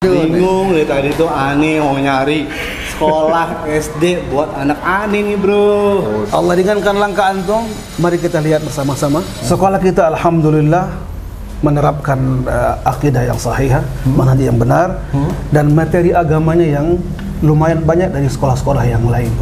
Bingung dari tadi tuh Ani mau nyari sekolah SD buat anak Ani nih bro. Allah ringankan langkah antum. Mari kita lihat bersama-sama. Sekolah kita alhamdulillah menerapkan akidah yang sahih, manhaj yang benar, dan materi agamanya yang lumayan banyak dari sekolah-sekolah yang lain.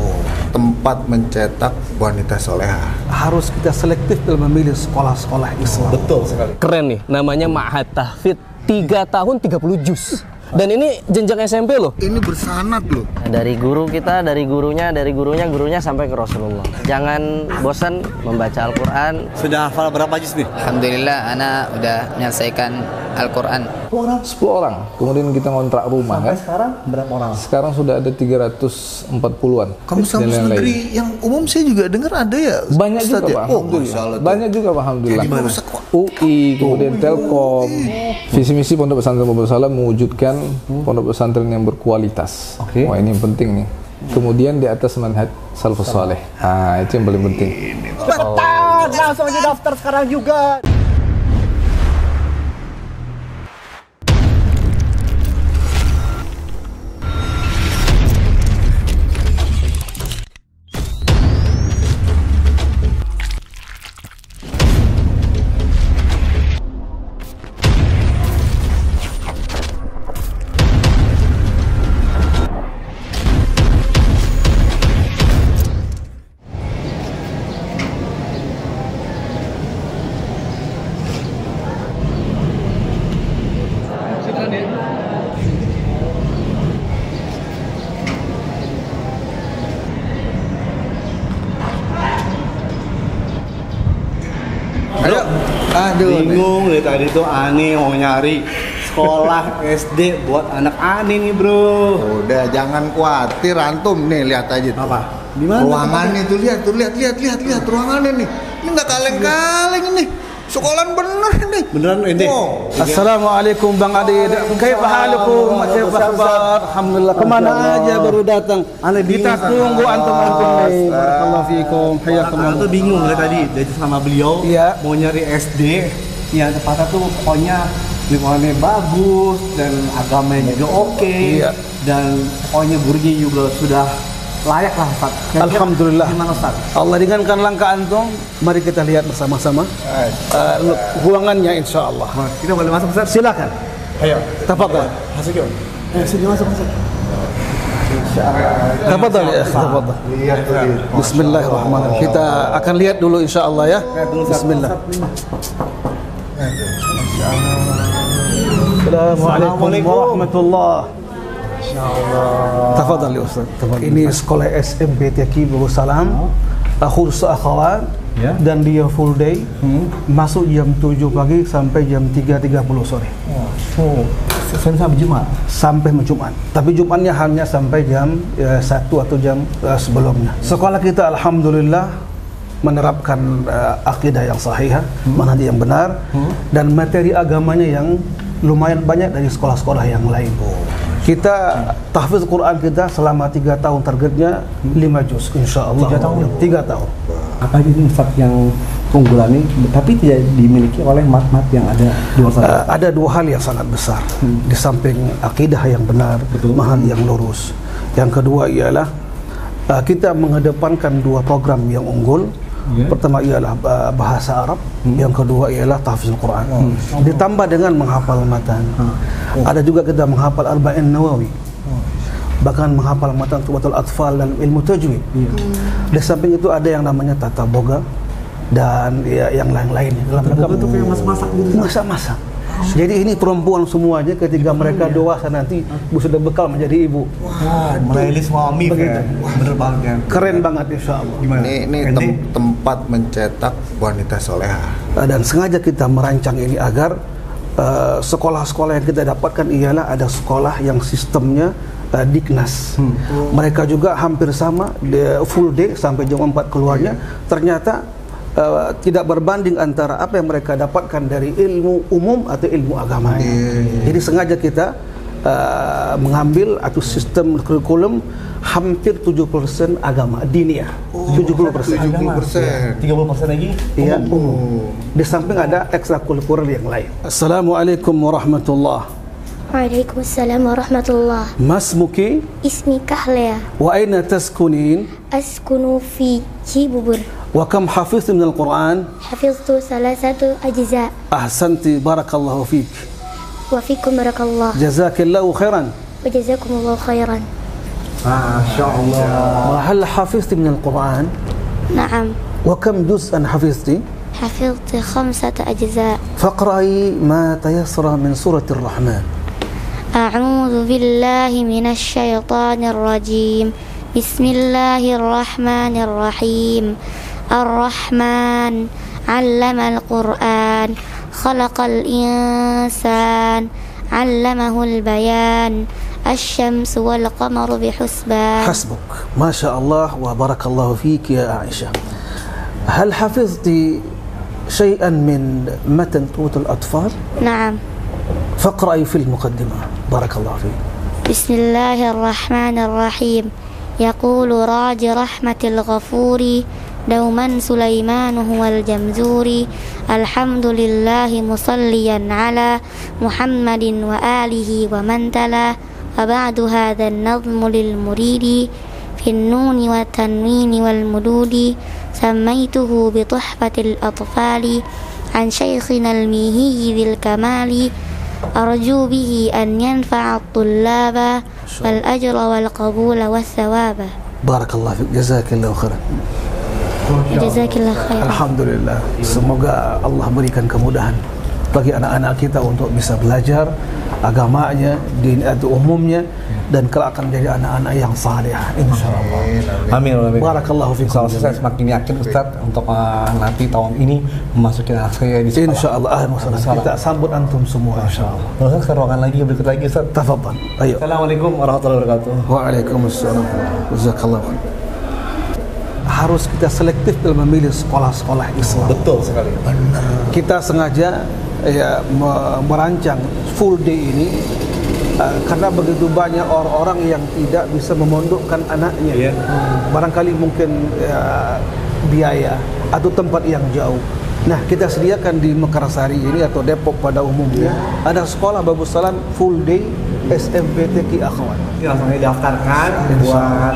Tempat mencetak wanita soleha. Harus kita selektif dalam memilih sekolah-sekolah Islam. Betul sekali. Keren nih, namanya Ma'had Tahfidz, 3 tahun 30 juz. Dan ini jenjang SMP loh. Ini bersanad loh. Dari guru kita, dari gurunya sampai ke Rasulullah. Jangan bosan membaca Al-Quran. Sudah hafal berapa juz nih? Alhamdulillah, anak udah menyelesaikan Al-Quran. 10 orang. Kemudian kita ngontrak rumah. Sampai sekarang berapa orang? Sekarang sudah ada 340-an. Kamu kampus negeri yang umum saya juga dengar ada ya? Banyak juga Pak, alhamdulillah. Banyak juga Pak, alhamdulillah. UI, kemudian Telkom. Visi misi Pondok Pesantren Muhammad SAW mewujudkan pondok pesantren yang berkualitas. Wah, ini yang penting nih. Kemudian di atas manhaj salafus saleh. Nah, itu yang paling penting. Cepetan, langsung aja daftar sekarang juga. Bingung dari tadi tuh Ani mau nyari sekolah SD buat anak Ani nih bro. Udah jangan khawatir antum nih, lihat aja tuh. Apa? Di mana? Ruangannya tuh lihat ruangannya nih. Ini nggak kaleng-kaleng ini. Sekolahan bener nih. Beneran ini. Oh. Assalamualaikum Bang Adid. Kaifa halukum? Alhamdulillah. Kemana aja baru datang? Kita tunggu antum nih. Barakallahu fiikum. Hayakumullah. Aku tuh bingung dari tadi sama beliau. Iya. Mau nyari SD yang tepatnya tuh pokoknya lingkungannya bagus dan agamanya juga oke. Iya. Dan pokoknya gurunya juga sudah layak lah Ustaz. Alhamdulillah. Gimana Ustaz? Allah ringankan langkah antum. Mari kita lihat bersama-sama ruangannya insyaallah. Kita boleh masuk Ustaz? Silakan. Ayo. Tafadhal. Hasilnya. Sini masuk Ustaz. Tafadhal ya, tafadhal. Bismillahirrahmanirrahim. Kita akan lihat dulu insyaallah ya. Bismillah. Assalamualaikum warahmatullahi. Tafadhal ya Ustaz. Ini sekolah SMP Taqi Darussalam. Khusus akhwat dan dia full day. Masuk jam 7 pagi sampai jam 3.30 sore. Sampai Jumat. Sampai Jumat. Tapi Jumatnya hanya sampai jam 1 atau jam sebelumnya. Sekolah kita alhamdulillah menerapkan akidah yang sahih, manhaj yang benar, dan materi agamanya yang lumayan banyak dari sekolah-sekolah yang lain. Kita tahfiz Quran kita selama 3 tahun, targetnya 5 juz insyaallah. 3 tahun. Apa ini Ustaz yang keunggulan ini tapi tidak dimiliki oleh mat-mat yang ada di luar sana? Ada 2 hal yang sangat besar. Di samping akidah yang benar, manhaj yang lurus. Yang kedua ialah kita mengedepankan 2 program yang unggul. Pertama ialah bahasa Arab, yang kedua ialah tahfizul Quran. Ditambah dengan menghafal matan. Ada juga kita menghafal Arba'in Nawawi. Bahkan menghafal matan Tuhfatul Atfal dan ilmu tajwid. Di samping itu ada yang namanya tata boga dan ya, yang lain-lainnya. Dalam rangka itu kayak masak-masak gitu. Masak-masak. Jadi ini perempuan semuanya ketika mereka dewasa nanti sudah bekal menjadi ibu. Wah, melayani suami begitu. Bener banget. Keren banget insyaallah. Ini tempat mencetak wanita soleha. Dan sengaja kita merancang ini agar sekolah-sekolah yang kita dapatkan ialah ada sekolah yang sistemnya Diknas. Mereka juga hampir sama, full day sampai jam 4 keluarnya. Ternyata tidak berbanding antara apa yang mereka dapatkan dari ilmu umum atau ilmu agama. Jadi sengaja kita mengambil atau sistem kurikulum hampir 70% agama diniyah. 70%. 30% lagi iya, umum. Di samping ada ekstrakurikuler yang lain. Assalamualaikum warahmatullahi. Waalaikumsalam warahmatullah. ما اسمك؟ Ismi Kahlea. وأين تسكنين؟ Askunu fi Cibubur. وكم حفظت من القرآن؟ Hafiztu salasatu ajza. أحسنت بارك الله فيك. Wa fikum barakallah. جزاك الله خيرا. Wa jazakumullahu khairan. Masya Allah. وهل حفظت من القرآن؟ Naam. وكم جزءا حفظت؟ Hafiztu khamsata ajza. فاقرأي ما تيسر من سورة الرحمن. A'udzu billahi minasy syaithanir rajim. Bismillahirrahmanirrahim. Ar-Rahman 'allamal Qur'an. Khalaqal insan. 'allamahul bayan. Asy-syamsu wal qamaru bihusban. حسبك ما شاء الله وبارك الله فيك يا عائشة. هل حفظت شيئا من متن قوت الأطفال؟ Naam. فاقرأي في المقدمة بارك الله فيك. بسم الله الرحمن الرحيم. يقول راج رحمة الغفور دوما سليمان هو الجمزوري. الحمد لله مصليا على محمد وآله ومن تلا. وبعد هذا النظم للمريد في النون والتنوين والمدود. سميته بتحفة الأطفال عن شيخنا الميهي ذي الكمال. أرجو به أن ينفع الطلاب والأجر والقبول والثواب. بارك الله فيك جزاك الله خيرا. جزاك الله خيرا. Alhamdulillah, semoga Allah berikan kemudahan bagi anak-anak kita untuk bisa belajar agamanya, din atau umumnya, dan kelak akan menjadi anak-anak yang saleh insyaallah. Amin. Barakallahu fikum. Saya semakin yakin Ustaz untuk nanti tahun ini memasuki anak saya di sekolah. Insyaallah. Kita sambut antum semua insyaallah. Ustaz, ke ruangan lagi berikut lagi Ustaz. Tafadhal. Ayo. Assalamualaikum warahmatullahi wabarakatuh. Waalaikumsalam. Jazakallahu khair. Harus kita selektif dalam memilih sekolah-sekolah Islam. Betul sekali. Benar. Kita sengaja merancang full day ini karena begitu banyak orang-orang yang tidak bisa memondokkan anaknya. Barangkali mungkin biaya atau tempat yang jauh. Nah, kita sediakan di Mekarsari ini atau Depok pada umumnya ada sekolah Babus Salam full day SMPTQ Akhwat. Langsung didaftarkan buat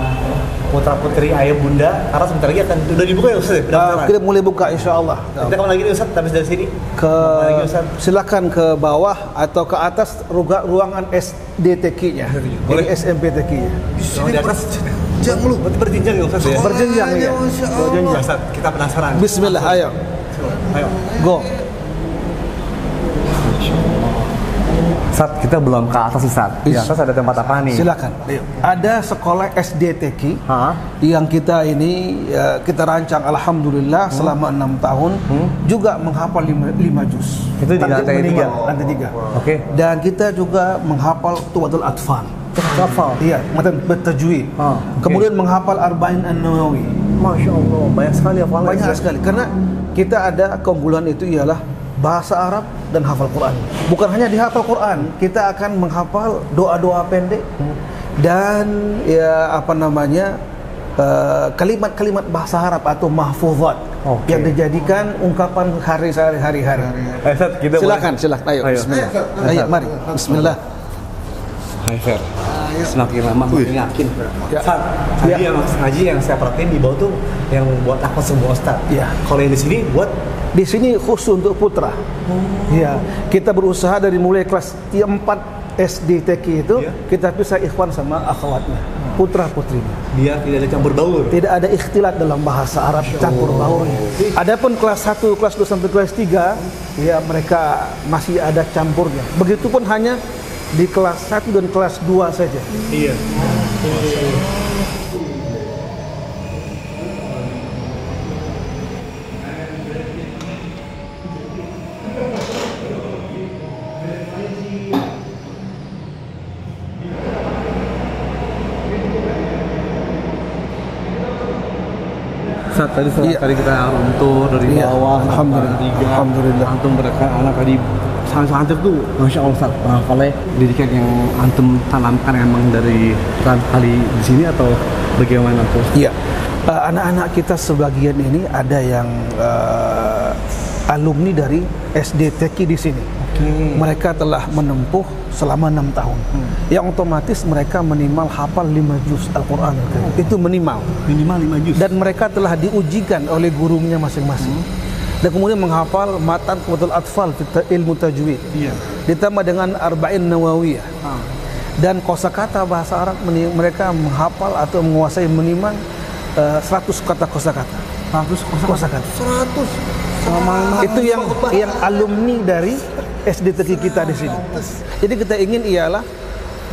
putra-putri ayah bunda, karena sebentar lagi akan udah dibuka ya Ustaz? Kita mulai buka insyaallah. Kita kemana lagi nih Ustaz? Habis dari sini? Silakan ke bawah atau ke atas ruangan SDTQ-nya. Boleh SMPTQ-nya. Di atas jenjang lu. Berarti berjenjang ya Ustaz ya? Berjenjang ya. Berjenjang. Ustaz, kita penasaran. Bismillah, ayo. Ayo. Go. Ustaz, kita belum ke atas Ustaz. Di atas ada tempat apa nih? Silakan. Ayo. Ada sekolah SDTQ yang kita ini kita rancang alhamdulillah selama 6 tahun juga menghafal 5 juz. Itu di lantai 3. Lantai 3. Oke. Dan kita juga menghafal Tuwatul Atfal. Hafal. Iya, matan bertajwid. Kemudian menghafal Arba'in An-Nawawi. Masya Allah, banyak sekali hafalan. Banyak sekali karena kita ada keunggulan itu ialah bahasa Arab dan hafal Quran. Bukan hanya dihafal Quran, kita akan menghafal doa-doa pendek dan kalimat-kalimat bahasa Arab atau mahfuzat yang dijadikan ungkapan hari-hari. Silakan. Ayo. Bismillah. Ayo, mari. Bismillah. Hai Fer. Semakin lama semakin yakin. Ngaji yang saya perhatiin di bawah tuh yang buat aku semua Ustaz. Iya. Kalau yang di sini buat di sini khusus untuk putra. Ya, kita berusaha dari mulai kelas 4 SDTQ itu kita bisa ikhwan sama akhwatnya, putra-putrinya. Dia tidak ada campur baur. Tidak ada ikhtilat dalam bahasa Arab campur baurnya. Adapun kelas 1, kelas 2 sampai kelas 3, ya mereka masih ada campurnya. Begitupun hanya di kelas 1 dan kelas 2 saja. Iya. Tadi kita runtuh dari bawah, alhamdulillah. Antum mereka anak tadi santri tuh, masya Allah Ustaz, hafalnya didikan yang antum tanamkan emang dari pertama kali di sini atau bagaimana tuh? Iya, anak-anak kita sebagian ini ada yang alumni dari SDTQ di sini. Mereka telah menempuh selama 6 tahun. Yang otomatis mereka minimal hafal 5 juz Al-Quran. Itu minimal. Minimal 5 juz. Dan mereka telah diujikan oleh gurunya masing-masing. Dan kemudian menghafal matan Qutul Atfal ilmu tajwid. Ditambah dengan Arba'in Nawawiyah. Dan kosakata bahasa Arab mereka menghafal atau menguasai minimal 100 kata kosakata. 100 kosakata. 100. Itu yang alumni dari SDTK kita di sini. Jadi kita ingin ialah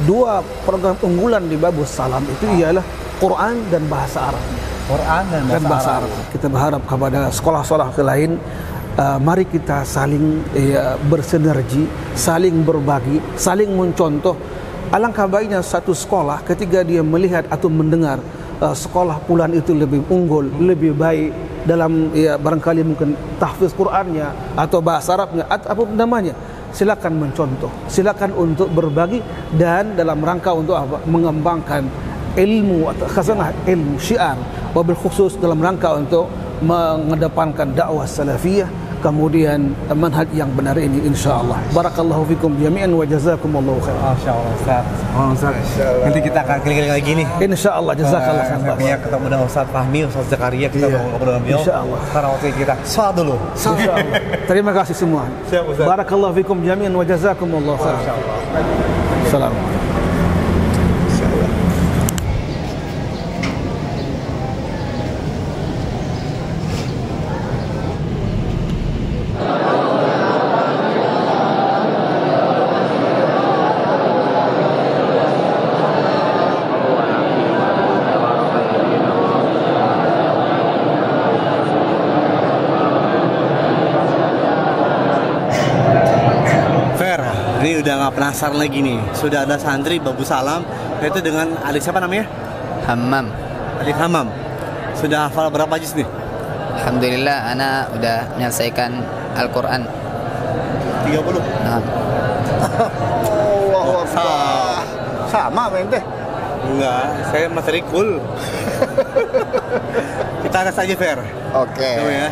2 program unggulan di Babus Salam itu ialah Quran dan bahasa Arab. Quran dan bahasa Arab. Kita berharap kepada sekolah-sekolah lain, mari kita saling bersinergi, saling berbagi, saling mencontoh. Alangkah baiknya satu sekolah ketika dia melihat atau mendengar sekolah fulan itu lebih unggul, lebih baik dalam barangkali mungkin tahfiz Qur'annya atau bahasa Arabnya atau apa namanya, silakan mencontoh, silakan untuk berbagi dan dalam rangka untuk apa? Mengembangkan ilmu atau khazanah ilmu syiar, wabil khusus dalam rangka untuk mengedepankan dakwah salafiyah, kemudian manhaj yang benar ini insyaallah. Barakallahu fikum jami'an wa jazakumullahu khairan. Masyaallah Ustaz. Nanti kita akan keliling lagi nih. Insyaallah jazakallahu khairan. Saya ketemu dengan Ustaz Fahmi, Ustaz Zakaria, kita ngobrol dengan beliau. Insyaallah. Sekarang waktu kita salat dulu. Insyaallah. Terima kasih semua. Siap Ustaz. Barakallahu fikum jami'an wa jazakumullahu khairan. Assalamualaikum. Ini udah nggak penasaran lagi nih. Sudah ada santri Babus Salam, yaitu dengan adik siapa namanya? Hammam. Adik Hammam. Sudah hafal berapa juz nih? Alhamdulillah, ana udah menyelesaikan Al-Quran 30. Nah. Allahu Akbar. Sama ente? Enggak, saya matrikul. Kita tes aja Fer. Oke. Coba ya.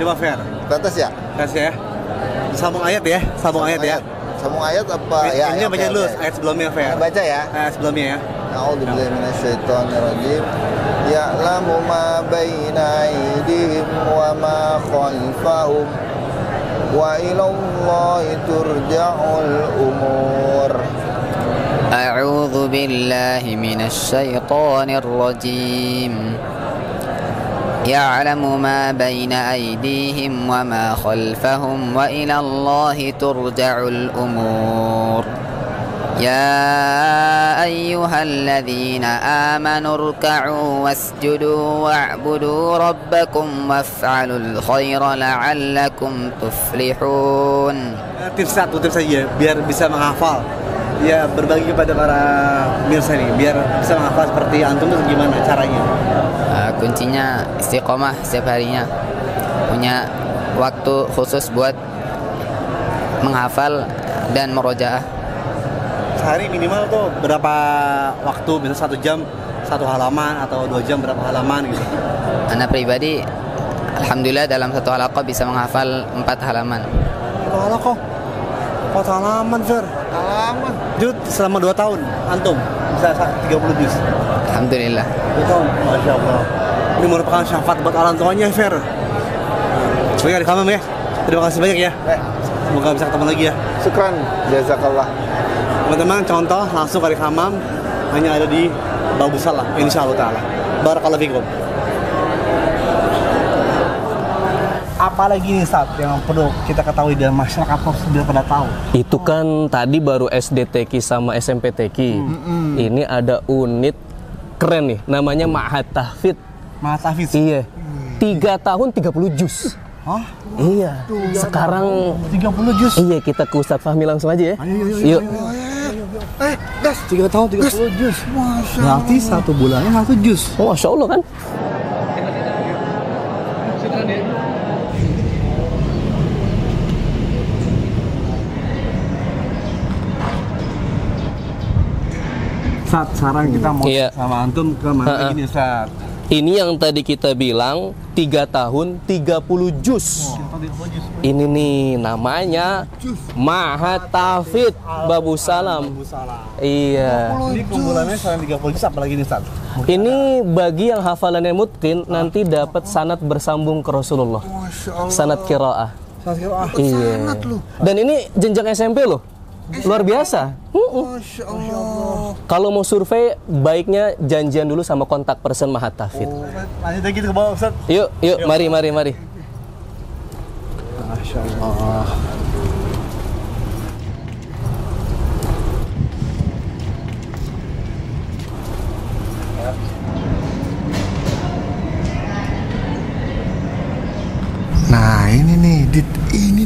Coba Fer. Batas ya? Tes ya. Sambung ayat ya. Sambung ayat ya. Sambung ayat apa? Ya, ini baca dulu ayat sebelumnya Fer. Baca ya. Ayat sebelumnya ya. A'udzubillahi minasyaitonirrajim. Ya'lamu ma baina aydihim wa ma khalfahum wa ilallahi turja'ul umur. A'udzu billahi minasy syaithanir rajim. يعلم ما بين أيديهم وما خلفهم وإلى الله ترجع الأمور يا أيها الذين آمنوا اركعوا واسجدوا واعبدوا ربكم وافعلوا الخير لعلكم تفلحون. Tips saja biar bisa menghafal. Ya berbagi kepada para pemirsa nih biar bisa menghafal seperti antum itu gimana caranya? Kuncinya istiqomah setiap harinya, punya waktu khusus buat menghafal dan merojaah. Sehari minimal tuh berapa waktu? Bisa 1 jam 1 halaman atau 2 jam berapa halaman gitu? Anak pribadi alhamdulillah dalam 1 halaqah bisa menghafal 4 halaman. 1 halaqah? 4 halaman Fer? Halaman? Jud selama 2 tahun antum bisa 30 juz? Alhamdulillah. 2 tahun? Masya Allah. Ini merupakan syafaat buat orang tuanya Fer. Oke adik Hammam ya. Terima kasih banyak ya. Semoga bisa ketemu lagi ya. Syukran, jazakallah. Teman-teman contoh langsung adik Hammam hanya ada di Babus Salam insyaallah taala. Barakallahu fikum. Apalagi nih Ustaz yang perlu kita ketahui dan masyarakat sudah pada tahu? Itu kan tadi baru SDTK sama SMPTK. Ini ada unit keren nih, namanya Ma'had Tahfidz. Ma'had Tahfidz? Iya. 3 tahun 30 juz. Hah? Iya. Sekarang 30 juz. Iya, kita ke Ustadz Fahmi langsung aja ya. Ayo. Gas 3 tahun 30 juz. Berarti 1 bulannya 1 juz. Oh, Masya Allah kan? Saat sekarang kita mau sama antum ke mana lagi nih Ustaz? Ini yang tadi kita bilang 3 tahun 30 juz. Ini nih namanya Ma'had Tahfidz Babus Salam. Iya. Ini kumpulannya selain 30 juz apalagi nih Ustaz? Ini bagi yang hafalannya mutqin nanti dapat sanad bersambung ke Rasulullah. Sanad qiraah. Iya. Dan ini jenjang SMP loh. Luar biasa. Masya Allah. Kalau mau survei, baiknya janjian dulu sama kontak person Ma'had Tahfidz. Lanjut lagi ke bawah Ustaz. Yuk, mari. Masya Allah. Nah ini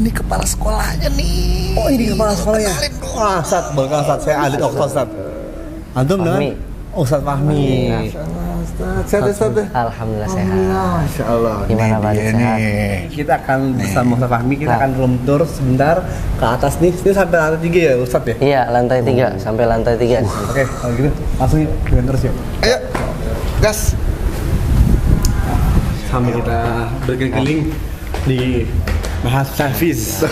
nih kepala sekolahnya nih. Oh ini kepala sekolahnya. Wah Ustaz, boleh Ustaz, saya Adit Okto Ustaz. Antum dengan Ustaz Fahmi. Sehat Ustaz? Alhamdulillah sehat. Masya Allah. Gimana Pak? Sehat? Kita akan bersama Ustaz Fahmi, kita akan room tour sebentar ke atas nih. Ini sampai lantai 3 ya Ustaz ya? Iya, lantai 3 sampai lantai 3. Oke, kalau gitu langsung yuk, terus yuk. Ayo, gas. Sambil kita berkeliling di Ma'had Tahfidz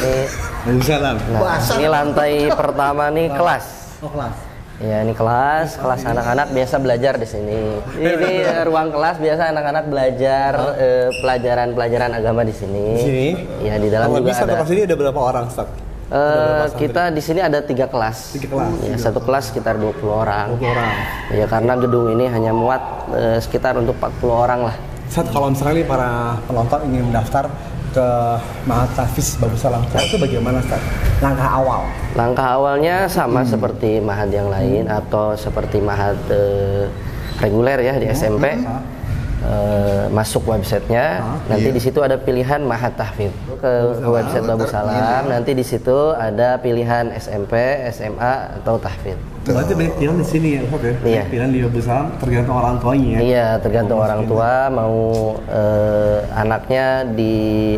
Babus Salam. Nah, ini lantai pertama nih kelas. Oh kelas. Ya ini kelas anak-anak biasa belajar di sini. Ini ruang kelas biasa anak-anak belajar pelajaran agama di sini. Di sini? Ya di dalam juga ada. Kelas ini ada berapa orang Ustaz? Kita di sini ada 3 kelas. 3 kelas. Ya, satu kelas sekitar 20 orang. 20 orang. Ya karena gedung ini hanya muat sekitar untuk 40 orang lah. Ustaz, kalau misalnya nih para penonton ingin mendaftar ke Ma'had Tahfidz Babus Salam, itu bagaimana Ustaz? Langkah awal? Langkah awalnya sama seperti Ma'had yang lain atau seperti Ma'had reguler ya di SMP. Masuk websitenya, nanti di situ ada pilihan Ma'had Tahfidz. Ke website Babus Salam, nanti di situ ada pilihan SMP, SMA atau Tahfidz. Berarti banyak pilihan di sini ya Ustaz ya? Iya. Pilihan di Babus Salam tergantung orang tuanya ya? Iya, tergantung orang tua mau anaknya di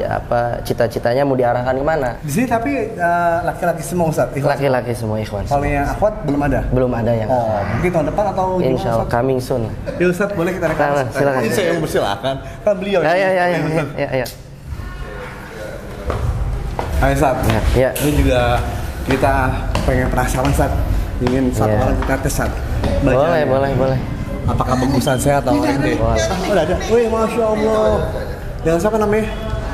cita-citanya mau diarahkan kemana. Di sini tapi laki-laki semua Ustaz? Laki-laki semua ikhwan. Kalau yang akhwat belum ada? Belum ada yang. Oh, mungkin tahun depan atau gimana Insya Allah Ustaz? coming soon. Ya Ustaz, boleh kita rekam? Silakan. Ini saya yang bersilakan. Kan beliau. Ya. Hai Ustaz. Ya. Ini juga kita pengen penasaran Ustaz. Ingin satu orang kita tes Ustaz. Boleh. Apakah bagusan saya atau ente? Oh, ada. Wih, Masya Allah. Yang siapa namanya?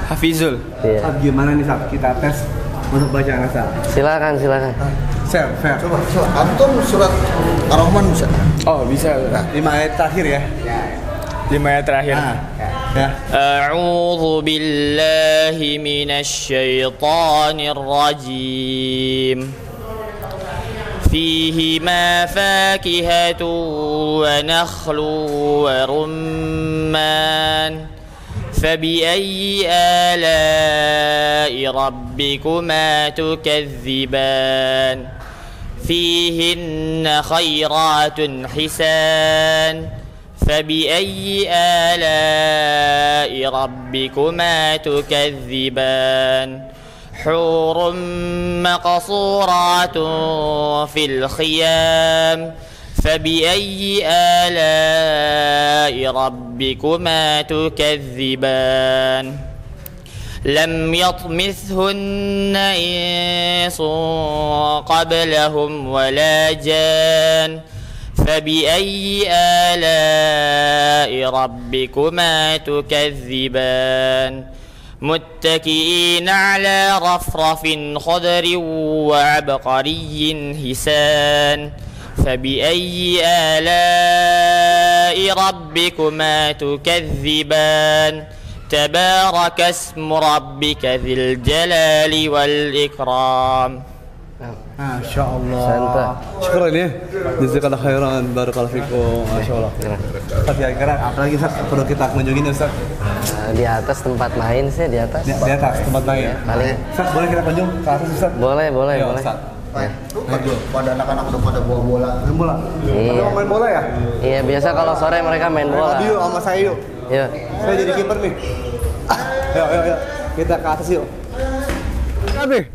Hafizul. Iya. Ustaz, gimana nih Ustaz? Kita tes untuk bacaan Ustaz. Silakan. Fair. Coba, antum surat Ar-Rahman bisa? Oh bisa. 5 ayat terakhir ya. 5 ayat terakhir. Ya. A'udzu billahi minasyaitonir rajim. فيهما فاكهة ونخل ورمان فبأي آلاء ربكما تكذبان فيهن خيرات حسان فبأي آلاء ربكما تكذبان حور مقصورات في الخيام فبأي آلاء ربكما تكذبان لم يطمثهن إنس قبلهم ولا جان فبأي آلاء ربكما تكذبان متكئين على رفرف خضر وعبقري حسان فبأي آلاء ربكما تكذبان تبارك اسم ربك ذي الجلال والإكرام. Masya Allah. Santai. Syukuran ya. Jazakallah khairan. Barakallahu fikum. Masya Allah. Ustaz kira-kira apalagi Ustaz perlu kita kunjungin Ustaz? Di atas tempat main sih di atas. Di atas tempat main. Paling. Ustaz boleh kita kunjung ke atas Ustaz? Boleh. Ustaz. Pada anak-anak udah pada bawa bola. Main bola. Iya. Mau main bola ya? Iya biasa kalau sore mereka main bola. Yuk sama saya yuk. Yuk. Saya jadi kiper nih. Yuk. Kita ke atas yuk. Nih.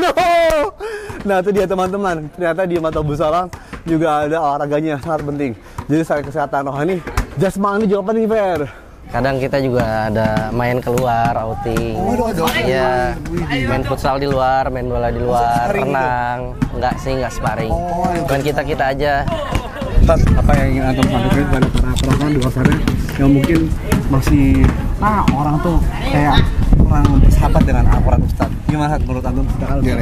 Aduh. Nah itu dia teman-teman. Ternyata di Ma'had Babus Salam juga ada olahraganya sangat penting. Jadi selain kesehatan rohani, jasmani juga penting Fer. Kadang kita juga ada main keluar, outing. Ya, main futsal di luar, main bola di luar, renang. Enggak sih, enggak sparring. Cuman kita aja. Ustaz, apa yang ingin antum sampaikan kepada para penonton di luar sana yang mungkin masih orang tuh kayak kurang bersahabat dengan Al-Quran Ustaz? Gimana menurut antum? Gimana?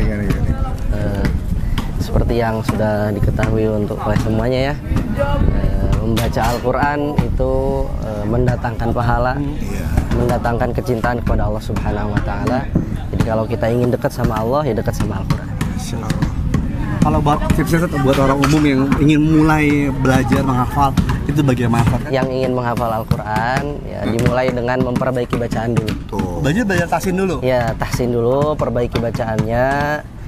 Seperti yang sudah diketahui untuk oleh semuanya ya, membaca Al-Quran itu mendatangkan pahala, mendatangkan kecintaan kepada Allah Subhanahu Wa Taala. Jadi kalau kita ingin dekat sama Allah, ya dekat sama Al-Quran. Kalau buat tips buat orang umum yang ingin mulai belajar menghafal, itu bagaimana? Yang ingin menghafal Al-Quran, ya dimulai dengan memperbaiki bacaan dulu. Belajar tahsin dulu? Ya, tahsin dulu, perbaiki bacaannya.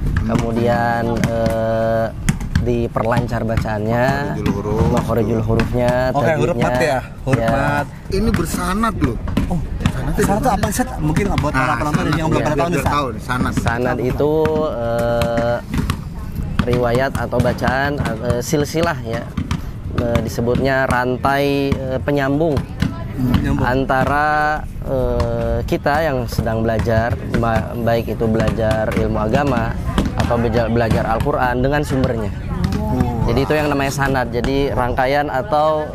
Kemudian diperlancar bacaannya, makhorijul hurufnya, Oke, huruf mat ya, huruf ya. mat. Ini bersanad loh. Oh, sanad itu apa sih? Mungkin buat para penonton yang belum pernah tahu nih. Sanad itu riwayat atau bacaan silsilah ya, disebutnya rantai penyambung antara kita yang sedang belajar, baik itu belajar ilmu agama atau belajar Al-Quran dengan sumbernya. Jadi itu yang namanya sanad. Jadi rangkaian atau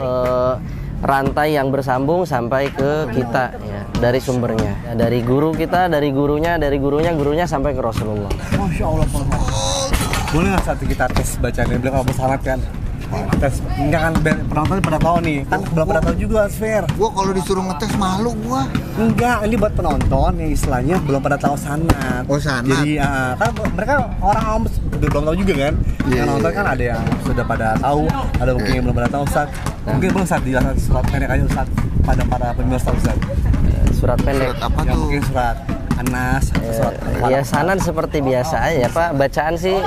rantai yang bersambung sampai ke kita ya, dari sumbernya, dari guru kita, dari gurunya sampai ke Rasulullah. Masya Allah. Boleh nggak saat kita tes bacaannya? Beliau kalau bersanad kan? Tes, enggak kan penonton pada tahu nih, kan belum pada tahu juga Sfer. Gua kalau disuruh ngetes malu gua. Enggak, ini buat penonton yang istilahnya belum pada tahu sanad. Oh, sanad. Jadi kan mereka orang awam belum tahu juga kan. Yang nonton kan ada yang sudah pada tahu, ada mungkin yang belum pada tahu Ustaz. Mungkin belum Ustaz dijelaskan surat pendek aja Ustaz pada para pemirsa Ustaz. Surat pendek. Surat apa yang tuh? mungkin surat Anas, ya sanad seperti biasa aja Pak, bacaan sih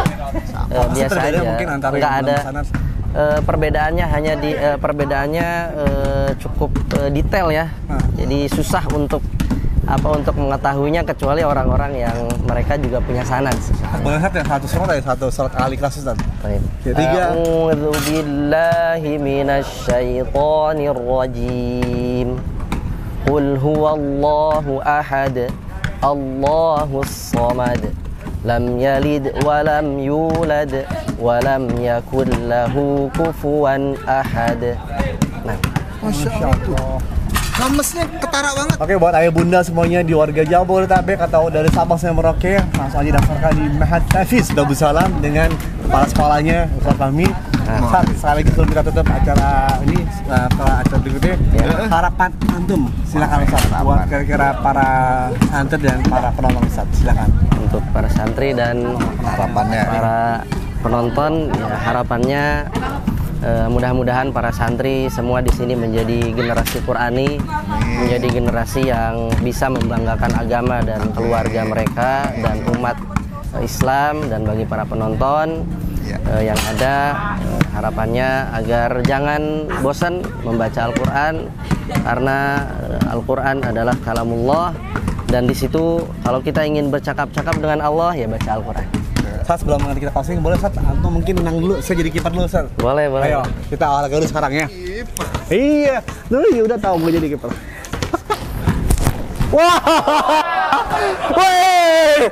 biasa aja, nggak ada perbedaannya, hanya di perbedaannya cukup detail ya, jadi susah untuk mengetahuinya kecuali orang-orang yang mereka juga punya sanad. Boleh lihat ya satu surat Al-Ikhlas Ustaz. Baik. Ketiga. A'udzu billahi minasyaitonir rajim. Qul huwallahu ahad. Allahus samad. Lam yalid wa lam yulad wa lam yakul lahu kufuwan ahad. Nah, Masya Allah. Lamesnya ketara banget. Oke, buat ayah bunda semuanya di warga Jabodetabek atau dari Sabang sampai Merauke, langsung aja daftarkan di Ma'had Tahfiz Darussalam dengan kepala sekolahnya Ustaz Fahmi. Saat sekali lagi sebelum kita tutup acara ini, setelah acara berikutnya, harapan antum silakan Ustaz buat kira-kira para santri dan para penonton Ustaz, silakan. Untuk para santri dan harapannya para penonton, ya harapannya mudah-mudahan para santri semua di sini menjadi generasi Qurani, menjadi generasi yang bisa membanggakan agama dan keluarga mereka dan umat Islam. Dan bagi para penonton yang ada, harapannya agar jangan bosan membaca Al-Quran, karena Al-Quran adalah kalamullah, dan di situ kalau kita ingin bercakap-cakap dengan Allah, ya baca Al-Quran. Saat sebelum kita closing, boleh Ustaz antum mungkin menang dulu, saya jadi kiper dulu Ustaz. Boleh. Ayo, kita olahraga dulu sekarang ya. Iya, dulu ya udah tahu gue jadi kiper. Wah, weh,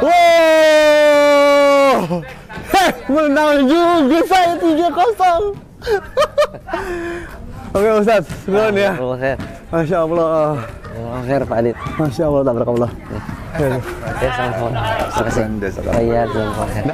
wow, menang juga saya 3-0. Oke Ustaz, sebelum ya. Masya Allah. Khair Pak Adit. Masya Allah, tabarakallah. Oke, sama-sama. Terima kasih. Iya, terima kasih.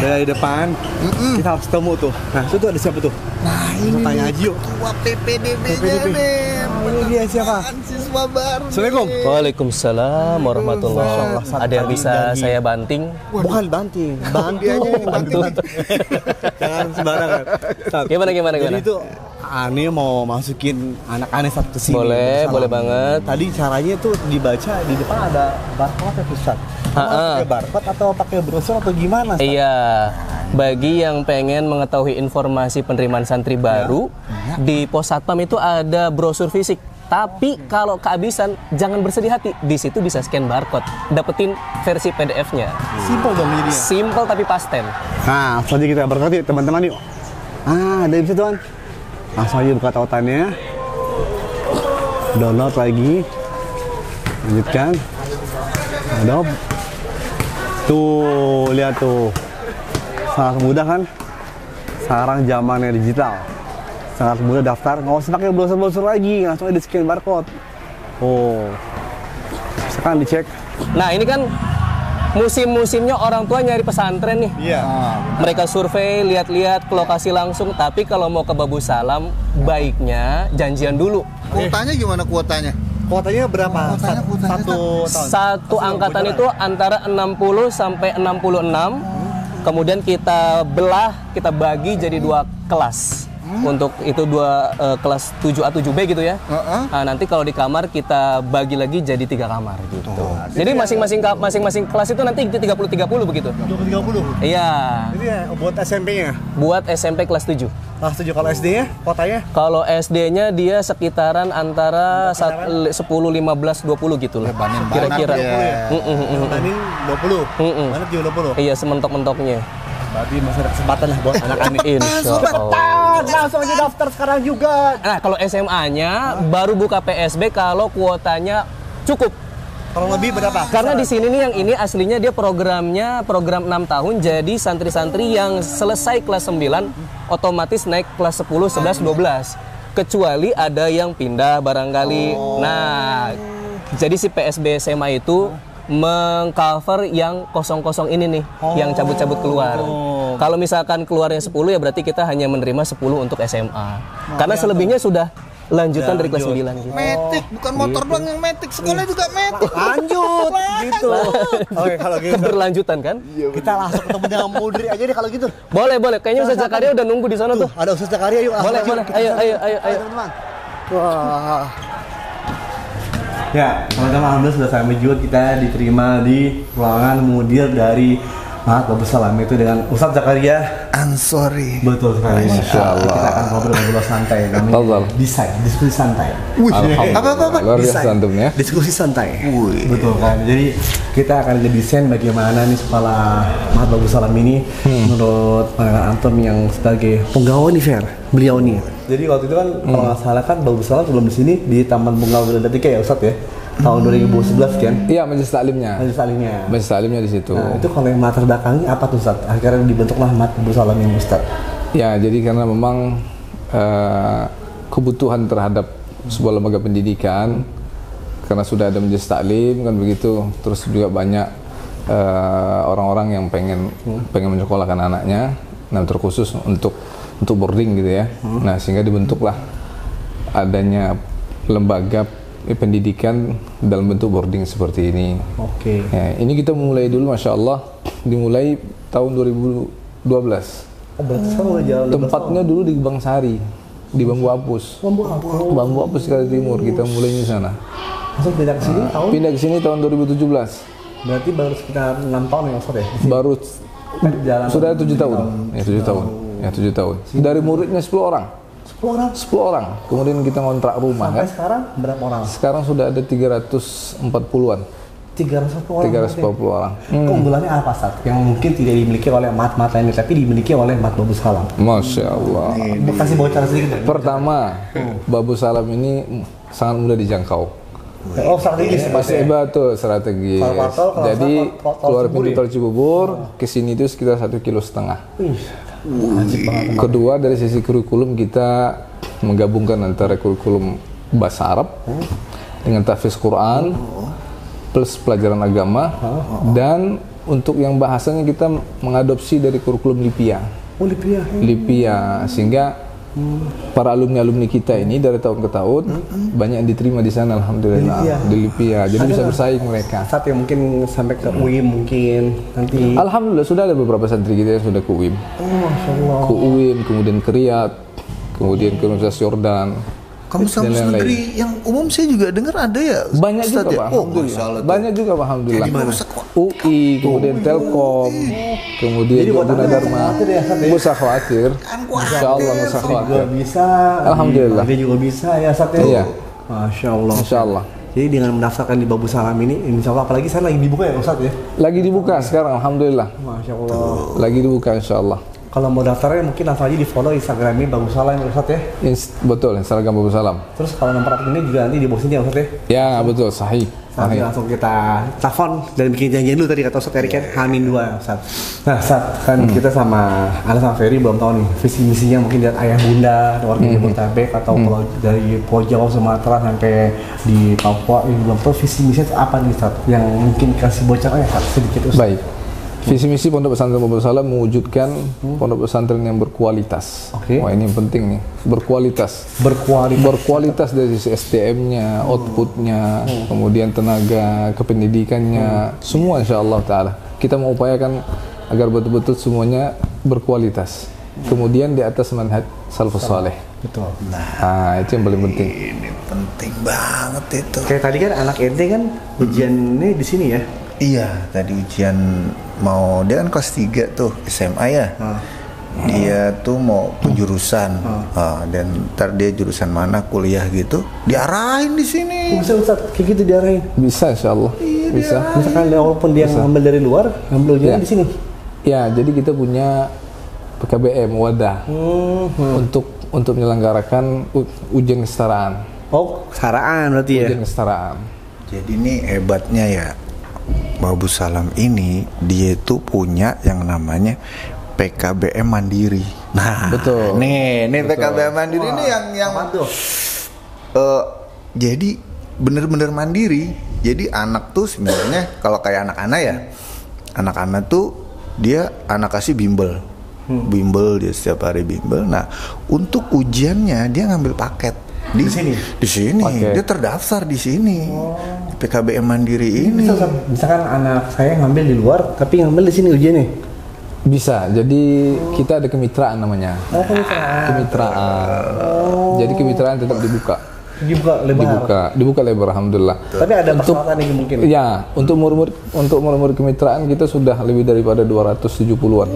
Dari depan, kita harus ketemu tuh. Nah, itu tuh ada siapa tuh? Nah, ini tanya Haji yuk. Ketua PPDB-nya nih. Ini dia siapa? Siswa baru. Assalamualaikum. Waalaikumsalam warahmatullahi wabarakatuh. Ada yang bisa saya banting? Bukan banting, bantu. Jangan sembarangan. Gimana? Jadi itu Ani mau masukin anak Ani satu ke sini. Boleh banget. Tadi caranya tuh dibaca di depan ada barcode ya Ustaz. Pakai barcode atau pakai brosur atau gimana Ustaz? Iya. Bagi yang pengen mengetahui informasi penerimaan santri baru, di Pos Satpam itu ada brosur fisik. Tapi kalau kehabisan, jangan bersedih hati. Di situ bisa scan barcode, dapetin versi PDF-nya. Simple dong jadinya. Simple tapi pasten. Nah, selanjutnya kita berkati teman-teman yuk. Ada di situ kan. Langsung aja buka tautannya. Download lagi. Lanjutkan. Adopt. Tuh, lihat tuh. Sangat mudah kan? Sekarang zamannya digital. Sangat mudah daftar, nggak usah pakai browser lagi, langsung aja di scan barcode. Oh, sekarang dicek. Nah ini kan musim-musimnya orang tua nyari pesantren nih. Iya. Mereka survei, lihat-lihat ke lokasi langsung. Tapi kalau mau ke Babu Salam, baiknya janjian dulu. Kuotanya gimana kuotanya? Kuotanya berapa? Satu tahun. Satu angkatan itu antara 60 sampai 66. Kemudian kita belah, kita bagi jadi 2 kelas. Untuk itu 2 kelas 7A 7B gitu ya. Nah, nanti kalau di kamar kita bagi lagi jadi 3 kamar gitu. Jadi masing-masing kelas itu nanti 30-30 begitu. 30. Iya. Jadi ya buat SMP-nya. Buat SMP kelas 7. Kelas 7 kalau SD-nya kotanya? Kalau SD-nya dia sekitaran antara 10, 15, 20 gitu lah. Kira-kira. Banin 20. Banin juga 20. Iya, sementok-mentoknya. Berarti masih ada kesempatan lah buat anak-anak. Insya Allah. Langsung aja daftar sekarang juga. Nah, kalau SMA-nya baru buka PSB kalau kuotanya cukup. Kalau lebih berapa? Karena di sini nih yang ini aslinya dia program 6 tahun, jadi santri-santri yang selesai kelas 9 otomatis naik kelas 10, 11, 12. Kecuali ada yang pindah barangkali. Nah, jadi si PSB SMA itu mengcover yang kosong-kosong ini nih, yang cabut-cabut keluar. Kalau misalkan keluarnya 10 ya berarti kita hanya menerima 10 untuk SMA. Karena selebihnya sudah lanjutan dari kelas 9 gitu. Metik, bukan motor doang yang metik, sekolah juga metik. Lanjut gitu. Oke, kalau gitu berlanjutan kan? Kita langsung ketemu dengan Mudri aja deh kalau gitu. Boleh. Kayaknya Ustaz Zakaria udah nunggu di sana tuh. Ada Ustaz Zakaria yuk. Boleh. Ayo. Teman-teman. Wah. Ya, teman-teman, alhamdulillah sudah sampai juga kita diterima di ruangan mudir dari Mahat Babu Salam itu dengan Ustaz Zakaria Ansori. Betul sekali. Masya Allah. Kita akan ngobrol santai. Diskusi santai. Apa? Luar biasa antumnya. Diskusi santai. Betul kan. Jadi kita akan ngedesain bagaimana nih sekolah Mahat Babu Salam ini menurut pandangan antum yang sebagai penggawa nih Fer. Beliau nih. Jadi waktu itu kan kalau nggak salah kan Babu Salam sebelum di sini di Taman Bunga Wiladatika ya Ustaz ya. Tahun 2011 kan? Iya, majelis taklimnya. Majelis taklimnya di situ. Nah, itu kalau yang latar belakangnya apa tuh Ustaz? Akhirnya dibentuklah Mahat Babu Salam ini Ustaz. Ya, jadi karena memang kebutuhan terhadap sebuah lembaga pendidikan, karena sudah ada majelis taklim kan begitu, terus juga banyak orang-orang yang pengen menyekolahkan anaknya, nah terkhusus untuk boarding gitu ya. Nah, sehingga dibentuklah adanya lembaga pendidikan dalam bentuk boarding seperti ini. Oke. Ya, ini kita mulai dulu, masya Allah, dimulai tahun 2012. Oh, berarti sekarang udah jalan. Tempatnya dulu di Bangsari, di Bambu Apus. Bambu Apus Kali Timur, kita mulainya sana. Langsung pindah ke sini tahun? Pindah ke sini tahun 2017. Berarti baru sekitar 6 tahun ya Ustaz ya? Baru jalan sudah 7 tahun. Ya 7 tahun. Ya 7 tahun. Dari muridnya 10 orang. 10 orang. Kemudian kita ngontrak rumah. Sampai kan? Sekarang berapa orang? Sekarang sudah ada 340-an. 340 orang. Keunggulannya apa Ustaz? Yang mungkin tidak dimiliki oleh Mahat lainnya, tapi dimiliki oleh Mahat Babu Salam. Masya Allah. Kasih bocor sedikit. Pertama, Babu Salam ini sangat mudah dijangkau. Oh, strategis betul, strategis. Jadi keluar pintu tol Cibubur ke sini itu sekitar 1,5 kilo. Kedua, dari sisi kurikulum kita menggabungkan antara kurikulum bahasa Arab dengan tahfiz Quran plus pelajaran agama, dan untuk yang bahasanya kita mengadopsi dari kurikulum Lipia. Lipia, sehingga para alumni kita ini dari tahun ke tahun banyak yang diterima di sana, alhamdulillah, di Lipia. Jadi bisa bersaing mereka. Saat yang mungkin sampai ke UIM mungkin nanti. Alhamdulillah sudah ada beberapa santri kita yang sudah ke UIM. Masya Allah. Ke UIM, kemudian ke Riyadh, kemudian ke Universitas Yordan. Kampus-kampus negeri yang umum saya juga dengar ada ya. Banyak juga Pak, alhamdulillah. Banyak juga Pak, alhamdulillah. UI, kemudian Telkom, kemudian Gunadarma. Nggak usah khawatir. Insya Allah nggak usah khawatir. Bisa. Alhamdulillah. Dia juga bisa ya Ustaz ya. Iya. Masya Allah. Insya Allah. Jadi dengan mendaftarkan di Babus Salam ini, insya Allah, apalagi saya lagi dibuka ya Ustaz ya? Lagi dibuka sekarang, alhamdulillah. Masya Allah. Lagi dibuka insya Allah. Kalau mau daftarnya mungkin langsung aja di follow Instagramnya Babus Salam ya Ustaz ya? Betul, Instagram Babus Salam. Terus kalau nomor ini juga nanti di bawah sini ya Ustaz ya? Ya betul, sahih. Nanti langsung kita telepon dan bikin janjian dulu tadi kata Ustaz Erik kan, H-2 Ustaz. Nah Ustaz, kan kita sama Ana sama Ferry belum tahu nih visi misinya mungkin dari ayah bunda warga Jabodetabek atau kalau dari Pulau Jawa, Sumatera sampai di Papua ini belum tahu visi misinya itu apa nih Ustaz? Yang mungkin kasih bocorannya Ustaz sedikit Ustaz. Baik. Visi misi Pondok Pesantren Babus Salam mewujudkan pondok pesantren yang berkualitas. Wah ini yang penting nih, berkualitas. Berkualitas dari sisi SDM-nya, output-nya, kemudian tenaga kependidikannya, semua insya Allah Taala. Kita mengupayakan agar betul-betul semuanya berkualitas. Kemudian di atas manhaj salafus saleh. Betul. Nah itu yang paling penting. Ini penting banget itu. Kayak tadi kan anak ente kan ujiannya di sini ya? Iya, tadi ujian mau dia kan kelas 3 tuh SMA ya. Dia tuh mau penjurusan dan ntar dia jurusan mana kuliah gitu diarahin di sini. Bisa Ustaz kayak gitu diarahin? Bisa insya Allah. Bisa. Misalkan walaupun dia ngambil dari luar, ngambil ujian di sini. Ya, jadi kita punya PKBM wadah untuk menyelenggarakan ujian kesetaraan. Oh, kesetaraan berarti ya? Ujian kesetaraan. Jadi ini hebatnya ya. Babus Salam ini dia itu punya yang namanya PKBM Mandiri. Nah, betul. Nih PKBM Mandiri ini yang jadi bener-bener mandiri. Jadi anak tuh sebenarnya kalau kayak anak-anak ya, anak-anak tuh dia anak kasih bimbel. Bimbel dia setiap hari bimbel. Nah, untuk ujiannya dia ngambil paket di sini. Di sini. Okay. Dia terdaftar di sini. PKBM Mandiri ini. Misalkan anak saya ngambil di luar tapi ngambil di sini ujiannya. Bisa. Jadi kita ada kemitraan namanya. Oh, kemitraan. Jadi kemitraan tetap dibuka. Dibuka lebar alhamdulillah. Tapi ada persyaratan yang mungkin. Ya, untuk umur kemitraan kita sudah lebih daripada 270-an.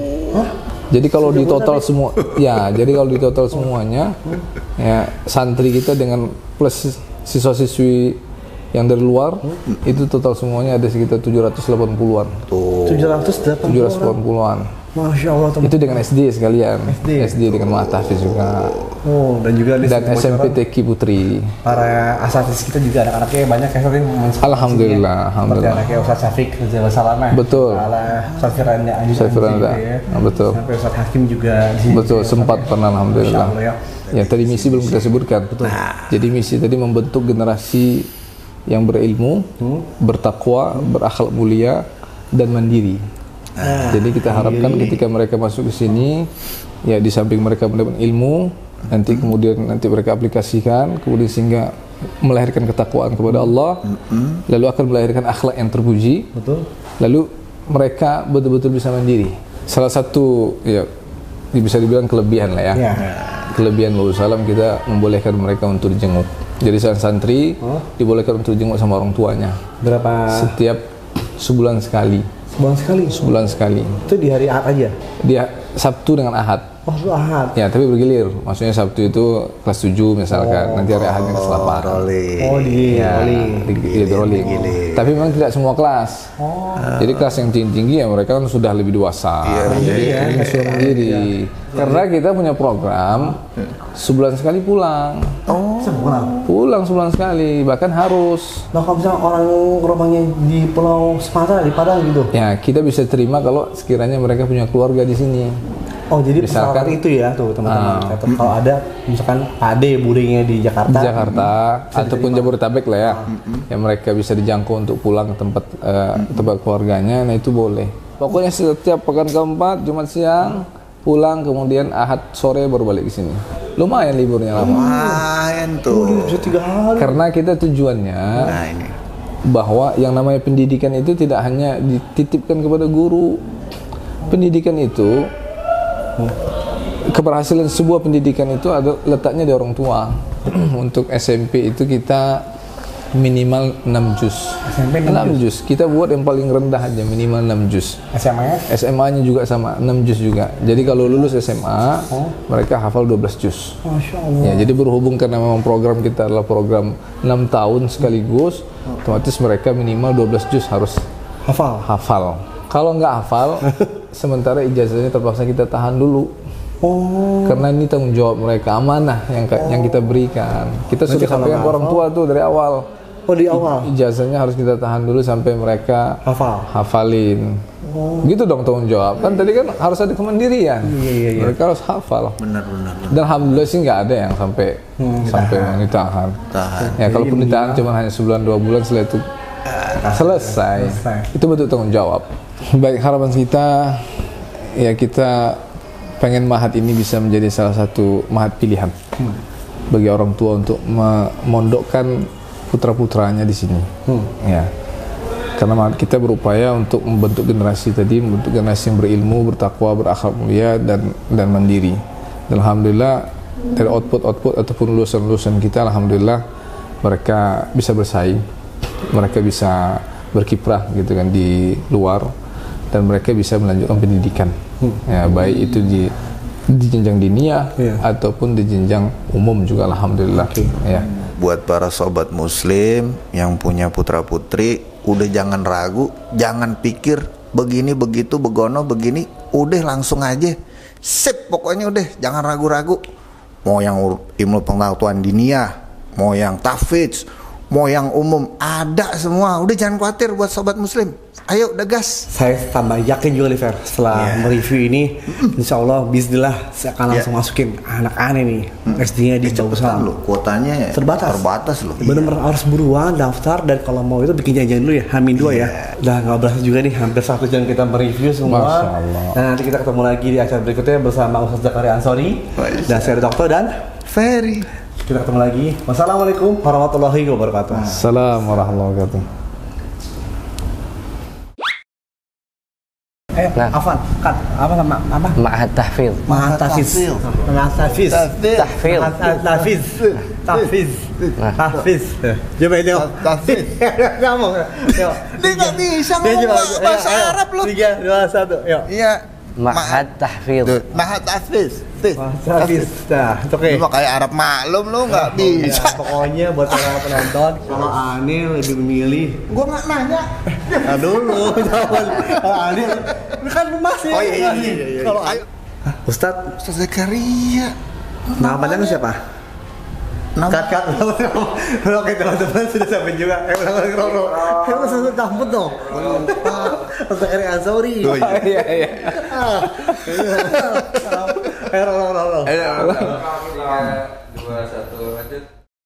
Jadi kalau di total semua semuanya ya santri kita dengan plus siswa-siswi yang dari luar itu total semuanya ada sekitar 780-an. 780-an. Masya Allah teman. Itu dengan SD sekalian. SD dengan Mu'tafis juga. Oh, dan juga dan SMP TQ Putri. Para asatidz kita juga anak-anaknya banyak yang sering alhamdulillah. Seperti anaknya Ustaz Syafiq Rizal Salamah. Betul. Ustaz Firanda betul. Sampai Ustaz Hakim juga di sini. Betul, sempat pernah alhamdulillah. Ya, tadi misi belum kita sebutkan. Betul. Jadi misi tadi membentuk generasi yang berilmu, bertakwa, berakhlak mulia dan mandiri. Jadi kita harapkan ketika mereka masuk ke sini, ya di samping mereka mendapat ilmu, nanti mereka aplikasikan, kemudian sehingga melahirkan ketakwaan kepada Allah, lalu akan melahirkan akhlak yang terpuji, lalu mereka betul-betul bisa mandiri. Salah satu ya bisa dibilang kelebihan lah ya. Kelebihan Babus Salam kita membolehkan mereka untuk dijenguk. Jadi santri dibolehkan untuk dijenguk sama orang tuanya. Berapa? Setiap sebulan sekali. Sebulan sekali. Itu di hari Ahad aja? Dia Sabtu dengan Ahad. Oh, Ahad. Ya, tapi bergilir. Maksudnya Sabtu itu kelas 7 misalkan. Nanti hari Ahadnya kelas 8. Rolling. Tapi memang tidak semua kelas. Jadi kelas yang tinggi ya mereka kan sudah lebih dewasa. Jadi sudah mandiri. Karena kita punya program sebulan sekali pulang. Pulang sebulan sekali, bahkan harus. Nah, kalau misalnya orang rumahnya di Pulau Sumatera, di Padang gitu. Ya, kita bisa terima kalau sekiranya mereka punya keluarga di sini. Oh, jadi misalkan itu ya tuh teman-teman. Kalau ada misalkan Ade budenya di Jakarta ataupun Jabodetabek lah ya. Yang mereka bisa dijangkau untuk pulang ke tempat keluarganya, nah itu boleh. Pokoknya setiap pekan keempat Jumat siang pulang, kemudian Ahad sore baru balik ke sini. Lumayan liburnya lama. Lumayan tuh. Bisa 3 hari. Karena kita tujuannya bahwa yang namanya pendidikan itu tidak hanya dititipkan kepada guru. Pendidikan itu keberhasilan sebuah pendidikan itu ada letaknya di orang tua. Untuk SMP itu kita minimal 6 juz. SMP 6 juz. Kita buat yang paling rendah aja minimal 6 juz. SMA-nya? SMA-nya juga sama 6 juz juga. Jadi kalau lulus SMA, mereka hafal 12 juz. Masya Allah. Ya, jadi berhubung karena memang program kita adalah program 6 tahun sekaligus, otomatis mereka minimal 12 juz harus hafal. Kalau nggak hafal, sementara ijazahnya terpaksa kita tahan dulu. Karena ini tanggung jawab mereka, amanah yang kita berikan. Kita sudah sampaikan ke orang tua tuh dari awal. Di awal. Ijazahnya harus kita tahan dulu sampai mereka hafalin. Gitu dong tanggung jawab. Kan tadi kan harus ada kemandirian. Iya. Mereka harus hafal. Benar. Dan alhamdulillah sih nggak ada yang sampai ditahan. Ya kalaupun ditahan cuma hanya sebulan 2 bulan, setelah itu selesai. Itu bentuk tanggung jawab. Baik, harapan kita ya kita pengen mahat ini bisa menjadi salah satu mahat pilihan bagi orang tua untuk memondokkan putra-putranya di sini. Ya. Karena kita berupaya untuk membentuk generasi yang berilmu, bertakwa, berakhlak mulia dan mandiri. Dan alhamdulillah dari output ataupun lulusan kita, alhamdulillah mereka bisa bersaing, mereka bisa berkiprah gitu kan di luar, dan mereka bisa melanjutkan pendidikan. Ya, baik itu di jenjang diniyah ataupun di jenjang umum juga alhamdulillah. Ya. Buat para sobat muslim yang punya putra putri, udah jangan ragu, jangan pikir begini begitu begono begini, udah langsung aja sip, pokoknya udah jangan ragu-ragu. Mau yang ilmu pengetahuan diniyah, mau yang tahfidz, mau yang umum, ada semua. Udah jangan khawatir buat sobat muslim, ayo udah gas. Saya tambah yakin juga nih Fer, setelah mereview ini, insya Allah bismillah saya akan langsung masukin anak aneh nih SD-nya di Darussalam. Kuotanya terbatas loh. Bener-bener harus buruan daftar, dan kalau mau itu bikin janjian dulu ya, H-2 ya. Udah nggak berasa juga nih, hampir 1 jam kita mereview semua. Dan nanti kita ketemu lagi di acara berikutnya bersama Ustaz Zakaria Ansori dan saya Dokter dan Ferry. Kita ketemu lagi. Wassalamualaikum warahmatullahi wabarakatuh. Assalamualaikum warahmatullahi wabarakatuh. Afan, apa nama apa? Ma'had tahfidz. Ma'had tahfidz. Coba ini. Tahfidz. Ngomong. Yuk. Dia nggak bisa ngomong bahasa Arab loh. 3, 2, 1. Yuk. Iya. Ma'had tahfidz. Ma'had tahfidz. Nah, oke. Lu kayak Arab maklum lu nggak bisa. Pokoknya buat para penonton, kalau Anil lebih memilih, gua nggak nanya. Nah dulu, kalau Anil, kan masih. Oh iya. Kalau Ustaz Zakaria. Nama panjangnya siapa? Kat. Oke teman-teman, sudah sampai juga. Ulang. Kamu susah campur dong. Ustaz Zakaria Ansori. Oh iya. Ulang. 3, 2, 1, lanjut.